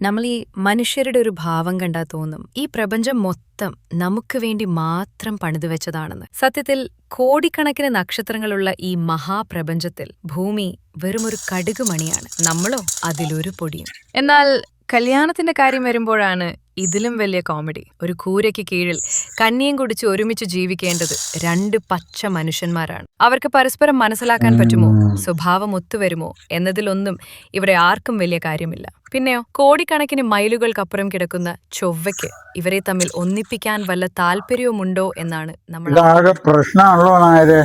നമ്മൾ ഈ മനുഷ്യരുടെ ഒരു ഭാവം കണ്ടാൽ തോന്നും ഈ പ്രപഞ്ചം മൊത്തം നമുക്ക് വേണ്ടി മാത്രം പണിതുവെച്ചതാണെന്ന്. സത്യത്തിൽ കോടിക്കണക്കിന് നക്ഷത്രങ്ങളുള്ള ഈ മഹാപ്രപഞ്ചത്തിൽ ഭൂമി വെറുമൊരു കടുകുമണിയാണ്, നമ്മളോ അതിലൊരു പൊടിയും. എന്നാൽ കല്യാണത്തിന്റെ കാര്യം വരുമ്പോഴാണ് ഇതിലും വലിയ കോമഡി. ഒരു കൂരയ്ക്ക് കീഴിൽ കഞ്ഞിയും കുടിച്ച് ഒരുമിച്ച് ജീവിക്കേണ്ടത് രണ്ട് പച്ച മനുഷ്യന്മാരാണ്. അവർക്ക് പരസ്പരം മനസ്സിലാക്കാൻ പറ്റുമോ, സ്വഭാവം ഒത്തുവരുമോ എന്നതിലൊന്നും ഇവിടെ ആർക്കും വലിയ കാര്യമില്ല. പിന്നെയോ കോടിക്കണക്കിന് മൈലുകൾക്കപ്പുറം കിടക്കുന്ന ചൊവ്വയ്ക്ക് ഇവരെ തമ്മിൽ ഒന്നിപ്പിക്കാൻ വല്ല താല്പര്യവുമുണ്ടോ എന്നാണ് നമ്മൾ പ്രശ്നമാണല്ലോ നായരെ.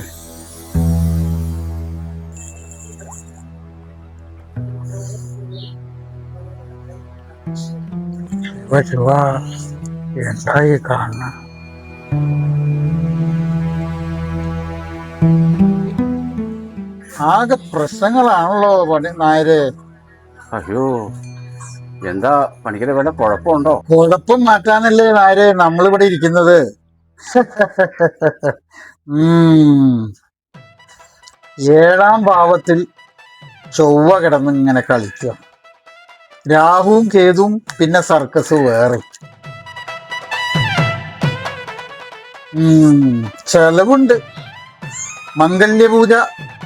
എന്തായി കാണ ആകെ പ്രശ്നങ്ങളാണല്ലോ നായരെ. അയ്യോ, എന്താ പണിക്കരെ വേണ്ട കുഴപ്പമുണ്ടോ? കുഴപ്പം മാറ്റാനല്ലേ നായരെ നമ്മളിവിടെ ഇരിക്കുന്നത്. ഏഴാം ഭാവത്തിൽ ചൊവ്വ കിടന്ന് ഇങ്ങനെ കളിക്കുക. രാഹുവും കേതുവും പിന്നെ സർക്കസ് വേറെ. ചെലവുണ്ട്. മംഗല്യപൂജ,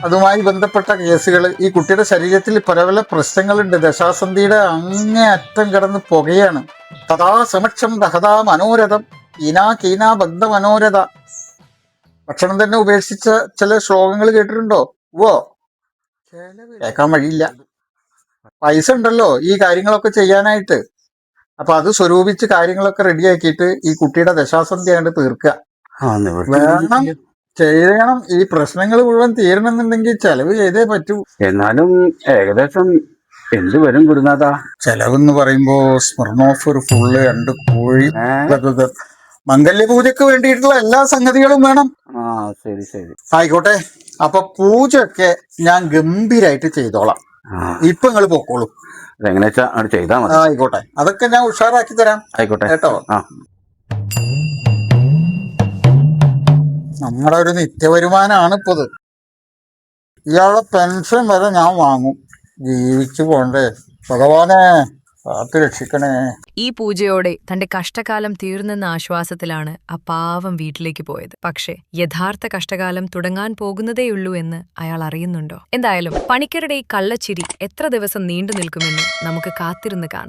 അതുമായി ബന്ധപ്പെട്ട കേസുകൾ. ഈ കുട്ടിയുടെ ശരീരത്തിൽ പല പല പ്രശ്നങ്ങളുണ്ട്. ദശാസന്ധിയുടെ അങ്ങേ അറ്റം കിടന്ന് പുകയാണ്. തഥാ സമക്ഷം ദഹതാ മനോരഥം ഈനാ കീനാ ബദ്ധ മനോരഥ. ഭക്ഷണം തന്നെ ഉപേക്ഷിച്ച ചില ശ്ലോകങ്ങൾ കേട്ടിട്ടുണ്ടോ? കേൾക്കാൻ വഴിയില്ല. പൈസ ഉണ്ടല്ലോ ഈ കാര്യങ്ങളൊക്കെ ചെയ്യാനായിട്ട്. അപ്പൊ അത് സ്വരൂപിച്ച് കാര്യങ്ങളൊക്കെ റെഡിയാക്കിയിട്ട് ഈ കുട്ടിയുടെ ദശാസന്ധി ആയിട്ട് തീർക്കുക വേണം, ചെയ്യണം. ഈ പ്രശ്നങ്ങൾ മുഴുവൻ തീരണമെന്നുണ്ടെങ്കിൽ ചെലവ് ചെയ്തേ പറ്റൂ. എന്നാലും ഏകദേശം എന്ത് വരും ഗുരുനാഥ? ചെലവെന്ന് പറയുമ്പോ സ്മിർനോഫ് ഒരു ഫുള്ള്, 2 കോഴി, മംഗല്യപൂജക്ക് വേണ്ടിയിട്ടുള്ള എല്ലാ സംഗതികളും വേണം. ശരി ശരി, ആയിക്കോട്ടെ. അപ്പൊ പൂജയൊക്കെ ഞാൻ ഗംഭീരായിട്ട് ചെയ്തോളാം. ഇപ്പൊ നിങ്ങൾ പൊക്കോളൂ. അതെങ്ങനെ വെച്ചാ ചെയ്താ മതി. ആയിക്കോട്ടെ, അതൊക്കെ ഞാൻ ഉഷാറാക്കി തരാം. ആയിക്കോട്ടെ കേട്ടോ. നമ്മുടെ ഒരു നിത്യവരുമാനാണ് ഇപ്പത്. ഇയാളെ പെൻഷൻ വരെ ഞാൻ വാങ്ങും. ജീവിച്ചു പോണ്ടേ ഭഗവാനെ, കാത്തു രക്ഷിക്കണേ. ഈ പൂജയോടെ തന്റെ കഷ്ടകാലം തീർന്നെന്ന ആശ്വാസത്തിലാണ് ആ പാവം വീട്ടിലേക്ക് പോയത്. പക്ഷേ യഥാർത്ഥ കഷ്ടകാലം തുടങ്ങാൻ പോകുന്നതേയുള്ളൂ എന്ന് അയാൾ അറിയുന്നുണ്ടോ? എന്തായാലും പണിക്കരുടെ ഈ കള്ളച്ചിരി എത്ര ദിവസം നീണ്ടു നിൽക്കുമെന്ന് നമുക്ക് കാത്തിരുന്ന് കാണാം.